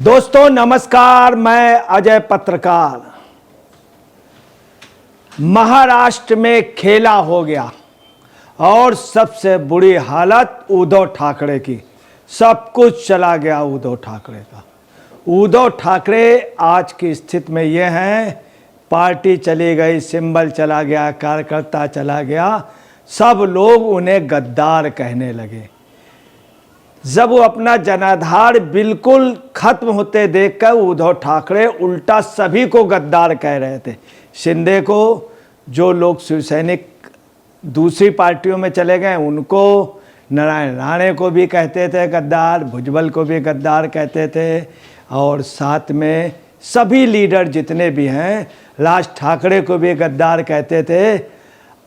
दोस्तों नमस्कार, मैं अजय पत्रकार। महाराष्ट्र में खेला हो गया और सबसे बुरी हालत उद्धव ठाकरे की। सब कुछ चला गया उद्धव ठाकरे का। उद्धव ठाकरे आज की स्थिति में ये हैं, पार्टी चली गई, सिंबल चला गया, कार्यकर्ता चला गया, सब लोग उन्हें गद्दार कहने लगे। जब वो अपना जनाधार बिल्कुल खत्म होते देखकर उद्धव ठाकरे उल्टा सभी को गद्दार कह रहे थे। शिंदे को, जो लोग शिवसैनिक दूसरी पार्टियों में चले गए उनको, नारायण राणे को भी कहते थे गद्दार, भुजबल को भी गद्दार कहते थे, और साथ में सभी लीडर जितने भी हैं, राज ठाकरे को भी गद्दार कहते थे।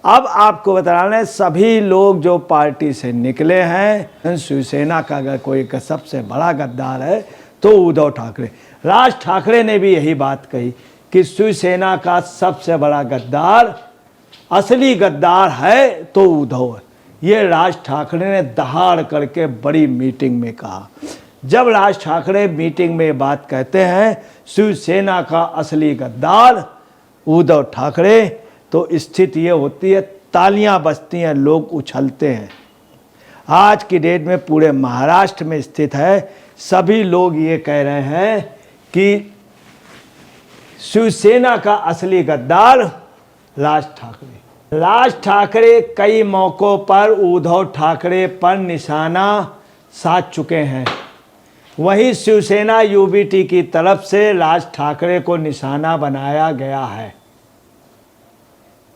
अब आपको बता रहे हैं, सभी लोग जो पार्टी से निकले हैं, शिवसेना का अगर कोई सबसे बड़ा गद्दार है तो उद्धव ठाकरे। राज ठाकरे ने भी यही बात कही कि शिवसेना का सबसे बड़ा गद्दार, असली गद्दार है तो उद्धव है। ये राज ठाकरे ने दहाड़ करके बड़ी मीटिंग में कहा। जब राज ठाकरे मीटिंग में बात कहते हैं शिवसेना का असली गद्दार उद्धव ठाकरे, तो स्थिति ये होती है, तालियां बजती हैं, लोग उछलते हैं। आज की डेट में पूरे महाराष्ट्र में स्थित है, सभी लोग ये कह रहे हैं कि शिवसेना का असली गद्दार राज ठाकरे। राज ठाकरे कई मौकों पर उद्धव ठाकरे पर निशाना साध चुके हैं। वहीं शिवसेना यूबीटी की तरफ से राज ठाकरे को निशाना बनाया गया है।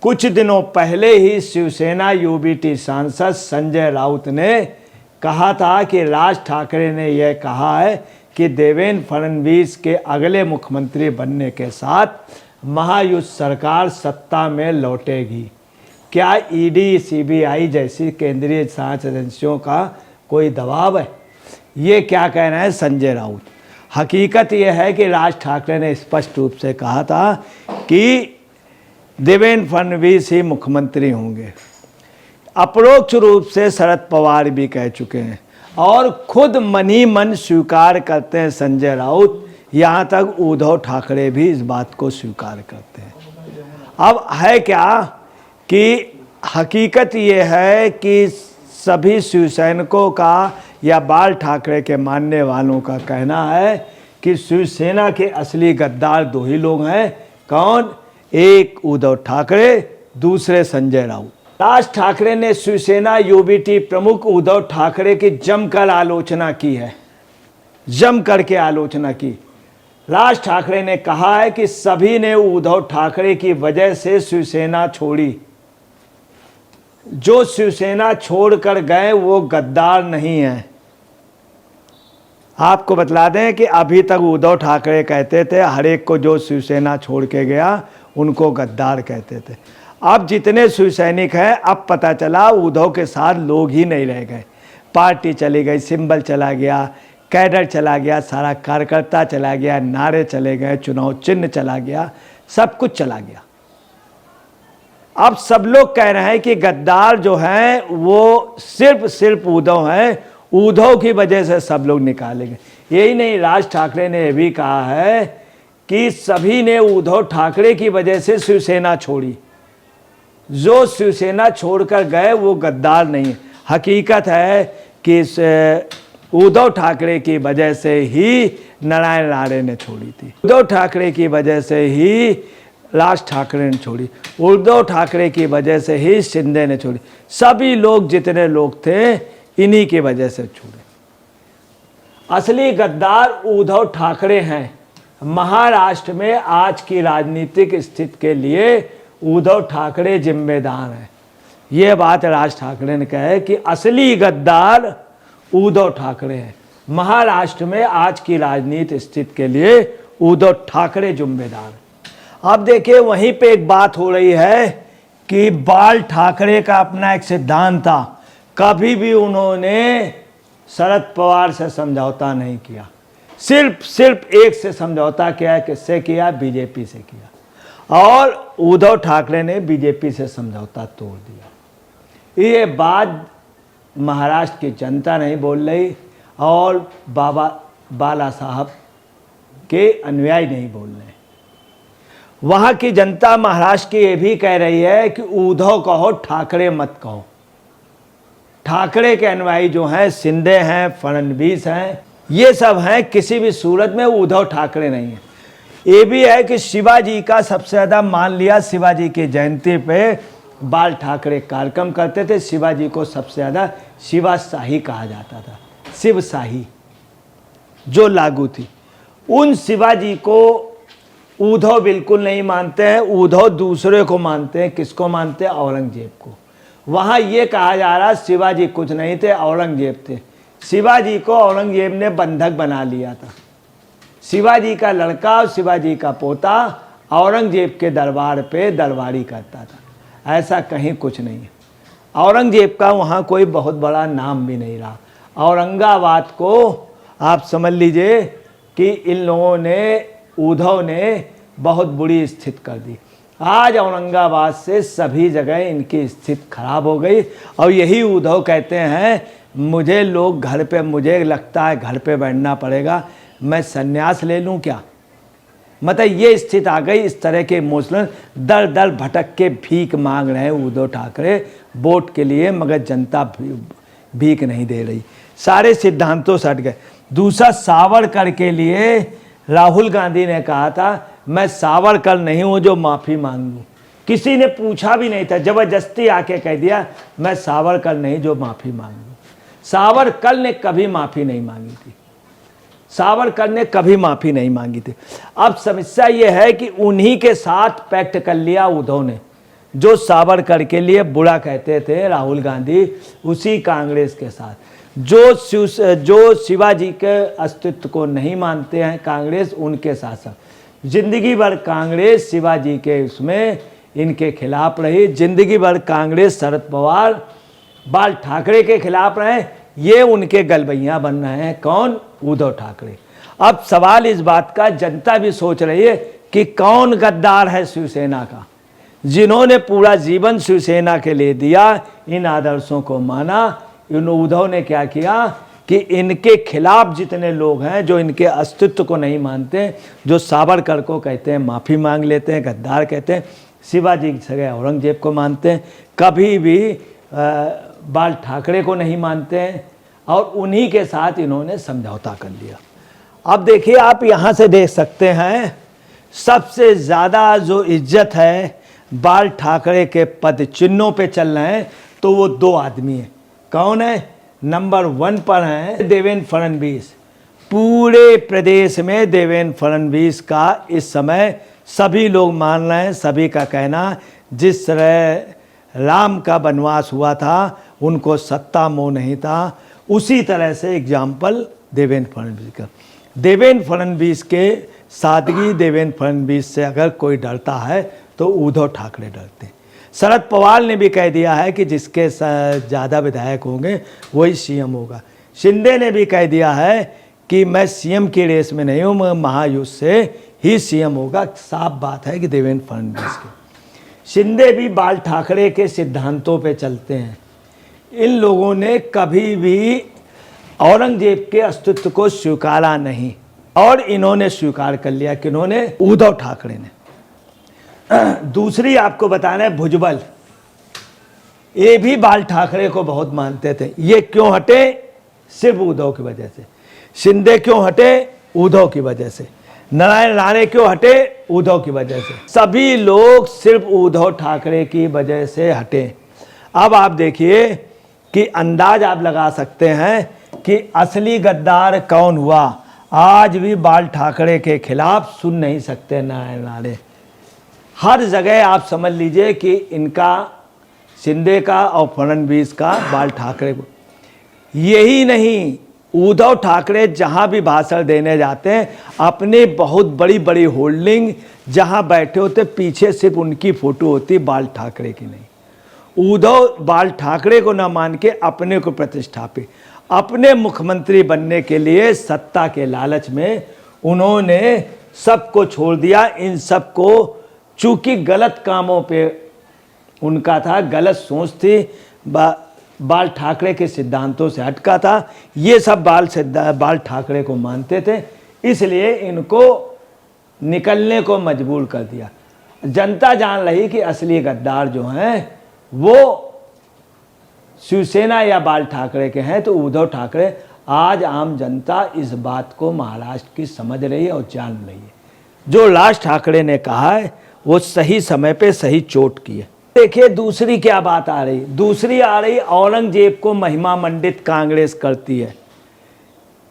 कुछ दिनों पहले ही शिवसेना यूबीटी सांसद संजय राउत ने कहा था कि राज ठाकरे ने यह कहा है कि देवेंद्र फडणवीस के अगले मुख्यमंत्री बनने के साथ महायुति सरकार सत्ता में लौटेगी। क्या ईडी, सीबीआई जैसी केंद्रीय जांच एजेंसियों का कोई दबाव है? ये क्या कह रहे हैं संजय राउत। हकीकत यह है कि राज ठाकरे ने स्पष्ट रूप से कहा था कि देवेंद्र फडणवीस ही मुख्यमंत्री होंगे। अपरोक्ष रूप से शरद पवार भी कह चुके हैं और खुद मनी मन स्वीकार करते हैं संजय राउत। यहाँ तक उद्धव ठाकरे भी इस बात को स्वीकार करते हैं। अब है क्या कि हकीकत ये है कि सभी शिवसैनिकों का या बाल ठाकरे के मानने वालों का कहना है कि शिवसेना के असली गद्दार दो ही लोग हैं। कौन? एक उद्धव ठाकरे, दूसरे संजय राउत। राज ठाकरे ने शिवसेना यूबीटी प्रमुख उद्धव ठाकरे की जमकर आलोचना की है, जम करके आलोचना की। राज ठाकरे ने कहा है कि सभी ने उद्धव ठाकरे की वजह से शिवसेना छोड़ी। जो शिवसेना छोड़कर गए वो गद्दार नहीं है। आपको बतला दें कि अभी तक उद्धव ठाकरे कहते थे हर एक को जो शिवसेना छोड़ के गया उनको गद्दार कहते थे। अब जितने शिवसैनिक हैं, अब पता चला उद्धव के साथ लोग ही नहीं रह गए। पार्टी चली गई, सिंबल चला गया, कैडर चला गया, सारा कार्यकर्ता चला गया, नारे चले गए, चुनाव चिन्ह चला गया, सब कुछ चला गया। अब सब लोग कह रहे हैं कि गद्दार जो हैं वो सिर्फ उद्धव हैं, उद्धव की वजह से सब लोग निकालेंगे। यही नहीं, राज ठाकरे ने यह भी कहा है कि सभी ने उद्धव ठाकरे की वजह से शिवसेना छोड़ी। जो शिवसेना छोड़कर गए वो गद्दार नहीं है। हकीकत है कि उद्धव ठाकरे की वजह से ही नारायण राणे ने छोड़ी थी, उद्धव ठाकरे की वजह से ही राज ठाकरे ने छोड़ी, उद्धव ठाकरे की वजह से ही शिंदे ने छोड़ी। सभी लोग जितने लोग थे इन्हीं की वजह से छोड़े। असली गद्दार उद्धव ठाकरे हैं। महाराष्ट्र में आज की राजनीतिक स्थिति के लिए उद्धव ठाकरे जिम्मेदार हैं। ये बात राज ठाकरे ने कहा है कि असली गद्दार उद्धव ठाकरे हैं। महाराष्ट्र में आज की राजनीतिक स्थिति के लिए उद्धव ठाकरे जिम्मेदार हैं। अब देखिए, वहीं पे एक बात हो रही है कि बाल ठाकरे का अपना एक सिद्धांत था, कभी भी उन्होंने शरद पवार से समझौता नहीं किया। सिर्फ एक से समझौता किया है। किससे किया? बीजेपी से किया। और उद्धव ठाकरे ने बीजेपी से समझौता तोड़ दिया। ये बात महाराष्ट्र की जनता नहीं बोल रही और बाला साहब के अनुयायी नहीं बोल रहे हैं। वहाँ की जनता महाराष्ट्र की ये भी कह रही है कि उद्धव कहो, ठाकरे मत कहो। ठाकरे के अनुयायी जो हैं, शिंदे हैं, फडणवीस हैं, ये सब हैं, किसी भी सूरत में उद्धव ठाकरे नहीं है। ये भी है कि शिवाजी का सबसे ज़्यादा मान लिया, शिवाजी की जयंती पे बाल ठाकरे कार्यक्रम करते थे। शिवाजी को सबसे ज़्यादा शिवाशाही कहा जाता था, शिवशाही जो लागू थी। उन शिवाजी को उद्धव बिल्कुल नहीं मानते हैं। उद्धव दूसरे को मानते हैं। किसको मानते हैं? औरंगजेब को। वहाँ ये कहा जा रहा शिवाजी कुछ नहीं थे, औरंगजेब थे। शिवाजी को औरंगजेब ने बंधक बना लिया था। शिवाजी का लड़का और शिवाजी का पोता औरंगजेब के दरबार पे दरबारी करता था। ऐसा कहीं कुछ नहीं है। औरंगजेब का वहाँ कोई बहुत बड़ा नाम भी नहीं रहा। औरंगाबाद को आप समझ लीजिए कि इन लोगों ने, उद्धव ने बहुत बुरी स्थिति कर दी। आज औरंगाबाद से सभी जगह इनकी स्थिति खराब हो गई। और यही उद्धव कहते हैं मुझे लोग घर पे, मुझे लगता है घर पे बैठना पड़ेगा, मैं संन्यास ले लूं क्या। मतलब ये स्थिति आ गई। इस तरह के इमोशनल दर दर भटक के भीख मांग रहे हैं उद्धव ठाकरे वोट के लिए, मगर जनता भीख नहीं दे रही। सारे सिद्धांतों से हट गए। दूसरा, सावरकर के लिए राहुल गांधी ने कहा था मैं सावरकर नहीं हूं जो माफ़ी मांगूं। किसी ने पूछा भी नहीं था, जबरदस्ती आके कह दिया मैं सावरकर नहीं जो माफ़ी मांगूं। सावरकर ने कभी माफ़ी नहीं मांगी थी। सावरकर ने कभी माफ़ी नहीं मांगी थी। अब समस्या ये है कि उन्हीं के साथ पैक्ट कर लिया उद्धव ने। जो सावरकर के लिए बुरा कहते थे राहुल गांधी, उसी कांग्रेस के साथ। जो शिवाजी के अस्तित्व को नहीं मानते हैं कांग्रेस, उनके साथ साथ जिंदगी भर कांग्रेस शिवाजी के उसमें इनके खिलाफ रही। जिंदगी भर कांग्रेस शरद पवार, बाल ठाकरे के खिलाफ रहे। ये उनके गलबैया बन रहे हैं। कौन? उद्धव ठाकरे। अब सवाल इस बात का, जनता भी सोच रही है कि कौन गद्दार है शिवसेना का, जिन्होंने पूरा जीवन शिवसेना के लिए दिया, इन आदर्शों को माना। इन उद्धव ने क्या किया कि इनके खिलाफ जितने लोग हैं जो इनके अस्तित्व को नहीं मानते, जो सावरकर को कहते हैं माफ़ी मांग लेते हैं, गद्दार कहते हैं, शिवाजी की जगह औरंगजेब को मानते हैं, कभी भी बाल ठाकरे को नहीं मानते हैं, और उन्हीं के साथ इन्होंने समझौता कर लिया। अब देखिए, आप यहाँ से देख सकते हैं सबसे ज़्यादा जो इज्जत है बाल ठाकरे के पद चिन्हों पे चल रहे हैं, तो वो दो आदमी हैं। कौन है? नंबर 1 पर हैं देवेंद्र फडणवीस। पूरे प्रदेश में देवेंद्र फडणवीस का इस समय सभी लोग मान रहे हैं। सभी का कहना, जिस तरह राम का वनवास हुआ था, उनको सत्ता मोह नहीं था, उसी तरह से एग्जाम्पल देवेंद्र फडणवीस का। देवेंद्र फडणवीस के सादगी, देवेंद्र फडणवीस से अगर कोई डरता है तो उद्धव ठाकरे डरते हैं। शरद पवार ने भी कह दिया है कि जिसके ज़्यादा विधायक होंगे वही सीएम होगा। शिंदे ने भी कह दिया है कि मैं सीएम की रेस में नहीं हूँ, मैं महायुद्ध से ही सीएम होगा। साफ बात है कि देवेंद्र फडणवीस के। शिंदे भी बाल ठाकरे के सिद्धांतों पे चलते हैं। इन लोगों ने कभी भी औरंगजेब के अस्तित्व को स्वीकारा नहीं, और इन्होंने स्वीकार कर लिया। किन्होंने? उद्धव ठाकरे ने। दूसरी आपको बताना है, भुजबल। ये भी बाल ठाकरे को बहुत मानते थे। ये क्यों हटे? सिर्फ उद्धव की वजह से। शिंदे क्यों हटे? उद्धव की वजह से। नारायण राणे क्यों हटे? उद्धव की वजह से। सभी लोग सिर्फ उद्धव ठाकरे की वजह से हटे। अब आप देखिए कि अंदाज आप लगा सकते हैं कि असली गद्दार कौन हुआ। आज भी बाल ठाकरे के खिलाफ सुन नहीं सकते नारायण राणे। हर जगह आप समझ लीजिए कि इनका, शिंदे का और फडणवीस का, बाल ठाकरे को। यही नहीं, उद्धव ठाकरे जहां भी भाषण देने जाते हैं, अपने बहुत बड़ी बड़ी होल्डिंग जहां बैठे होते, पीछे सिर्फ उनकी फोटो होती, बाल ठाकरे की नहीं। उद्धव बाल ठाकरे को न मान के अपने को प्रतिष्ठापित, अपने मुख्यमंत्री बनने के लिए सत्ता के लालच में उन्होंने सबको छोड़ दिया। इन सबको चूंकि गलत कामों पे उनका था, गलत सोच थी, बाल ठाकरे के सिद्धांतों से हटका था। ये सब बाल ठाकरे को मानते थे, इसलिए इनको निकलने को मजबूर कर दिया। जनता जान रही कि असली गद्दार जो हैं वो शिवसेना या बाल ठाकरे के हैं। तो उद्धव ठाकरे, आज आम जनता इस बात को महाराष्ट्र की समझ रही है और जान रही है। जो राज ठाकरे ने कहा है वो सही समय पे सही चोट की है। देखिए दूसरी क्या बात आ रही, दूसरी आ रही औरंगजेब को महिमा मंडित कांग्रेस करती है।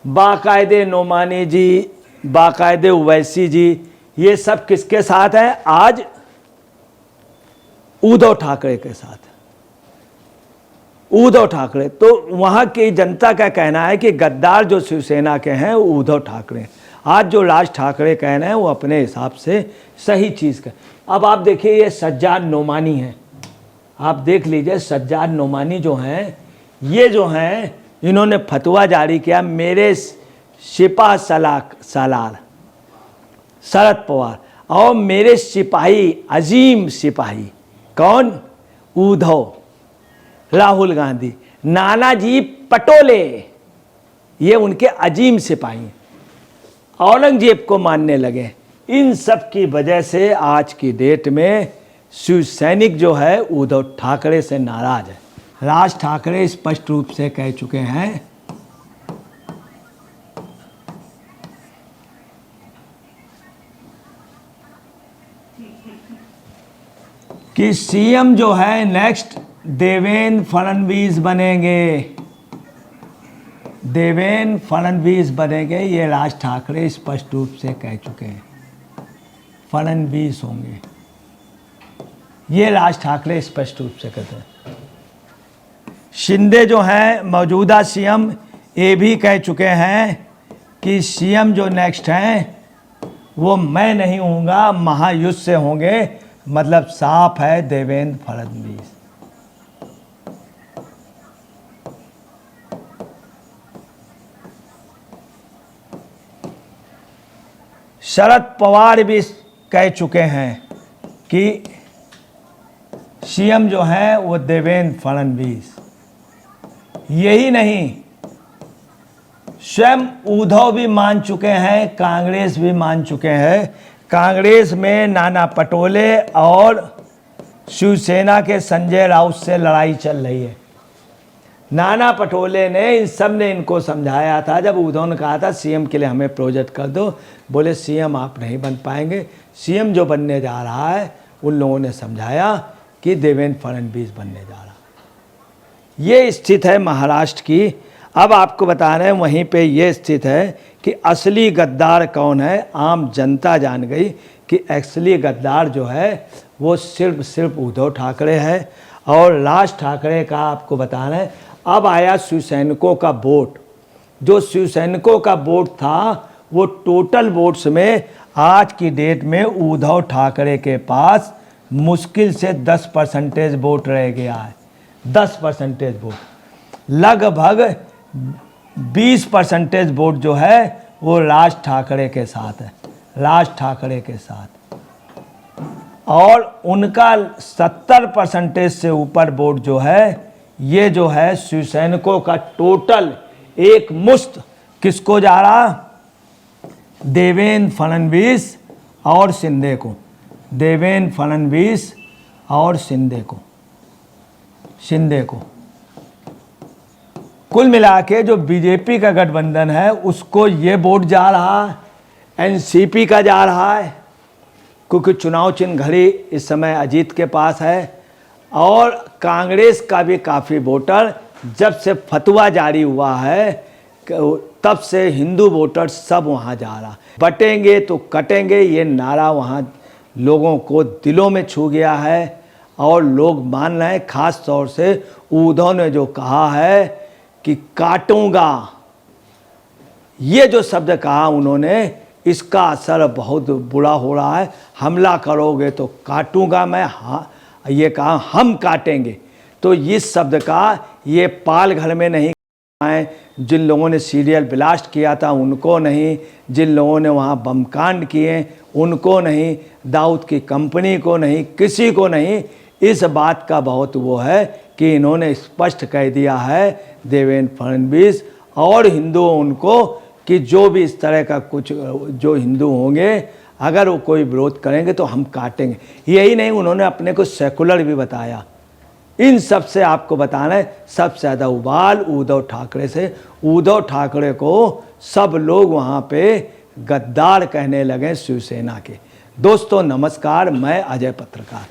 बाकायदे नोमानी जी, बाकायदे ओवैसी जी, ये सब किसके साथ है? आज उद्धव ठाकरे के साथ। उद्धव ठाकरे, तो वहां की जनता का कहना है कि गद्दार जो शिवसेना के हैं वो उद्धव ठाकरे। आज जो राज ठाकरे कह रहे हैं वो अपने हिसाब से सही चीज़ का। अब आप देखिए ये सज्जाद नोमानी हैं, आप देख लीजिए सज्जाद नोमानी जो हैं, ये जो हैं इन्होंने फतवा जारी किया, मेरे सिपा सालार शरद पवार और मेरे सिपाही, अजीम सिपाही कौन? उद्धव, राहुल गांधी, नानाजी पटोले, ये उनके अजीम सिपाही हैं, औरंगजेब को मानने लगे। इन सब की वजह से आज की डेट में शिव सैनिक जो है उद्धव ठाकरे से नाराज है। राज ठाकरे स्पष्ट रूप से कह चुके हैं कि सीएम जो है नेक्स्ट देवेंद्र फडणवीस बनेंगे, देवेंद्र फडणवीस बनेंगे। ये राज ठाकरे स्पष्ट रूप से कह चुके हैं, फडणवीस होंगे, ये राज ठाकरे स्पष्ट रूप से कहते हैं। शिंदे जो हैं मौजूदा सीएम, ये भी कह चुके हैं कि सीएम जो नेक्स्ट हैं वो मैं नहीं होऊंगा, महायुद्ध से होंगे। मतलब साफ है देवेंद्र फडणवीस। शरद पवार भी कह चुके हैं कि सीएम जो है वो देवेंद्र फडणवीस। यही नहीं, स्वयं उद्धव भी मान चुके हैं, कांग्रेस भी मान चुके हैं। कांग्रेस में नाना पटोले और शिवसेना के संजय राउत से लड़ाई चल रही है। नाना पटोले ने इन सब ने इनको समझाया था, जब उद्धव ने कहा था सीएम के लिए हमें प्रोजेक्ट कर दो, बोले सीएम आप नहीं बन पाएंगे। सीएम जो बनने जा रहा है उन लोगों ने समझाया कि देवेंद्र फडणवीस बनने जा रहा है। ये स्थिति है महाराष्ट्र की। अब आपको बता रहे हैं वहीं पे ये स्थित है कि असली गद्दार कौन है। आम जनता जान गई कि असली गद्दार जो है वो सिर्फ उद्धव ठाकरे है। और राज ठाकरे का आपको बता रहे हैं, अब आया शिवसैनिकों का वोट। जो शिवसैनिकों का वोट था वो टोटल वोट्स में आज की डेट में उद्धव ठाकरे के पास मुश्किल से 10% वोट रह गया है। 10% वोट, लगभग 20% वोट जो है वो राज ठाकरे के साथ है, राज ठाकरे के साथ। और उनका 70% से ऊपर वोट जो है, ये जो है शिवसैनिकों का टोटल एक मुश्त किसको जा रहा? देवेंद्र फडणवीस और शिंदे को, देवेंद्र फडणवीस और शिंदे को। कुल मिला के जो बीजेपी का गठबंधन है उसको ये वोट जा रहा है, एनसीपी का जा रहा है, क्योंकि चुनाव चिन्ह घड़ी इस समय अजीत के पास है। और कांग्रेस का भी काफ़ी वोटर, जब से फतवा जारी हुआ है तब से हिंदू वोटर सब वहाँ जा रहा। बटेंगे तो कटेंगे, ये नारा वहाँ लोगों को दिलों में छू गया है और लोग मान रहे हैं। ख़ास तौर से उद्धव ने जो कहा है कि काटूंगा, ये जो शब्द कहा उन्होंने, इसका असर बहुत बुरा हो रहा है। हमला करोगे तो काटूंगा मैं, हाँ ये कहा हम काटेंगे। तो इस शब्द का ये पाल घर में नहीं आए, जिन लोगों ने सीरियल ब्लास्ट किया था उनको नहीं, जिन लोगों ने वहाँ बम कांड किए उनको नहीं, दाऊद की कंपनी को नहीं, किसी को नहीं। इस बात का बहुत वो है कि इन्होंने स्पष्ट कह दिया है देवेंद्र फडणवीस और हिंदुओं उनको कि जो भी इस तरह का कुछ जो हिंदू होंगे अगर वो कोई विरोध करेंगे तो हम काटेंगे। यही नहीं, उन्होंने अपने को सेकुलर भी बताया। इन सब से आपको बताना है सबसे ज़्यादा उबाल उद्धव ठाकरे से। उद्धव ठाकरे को सब लोग वहाँ पे गद्दार कहने लगे शिवसेना के। दोस्तों नमस्कार, मैं अजय पत्रकार।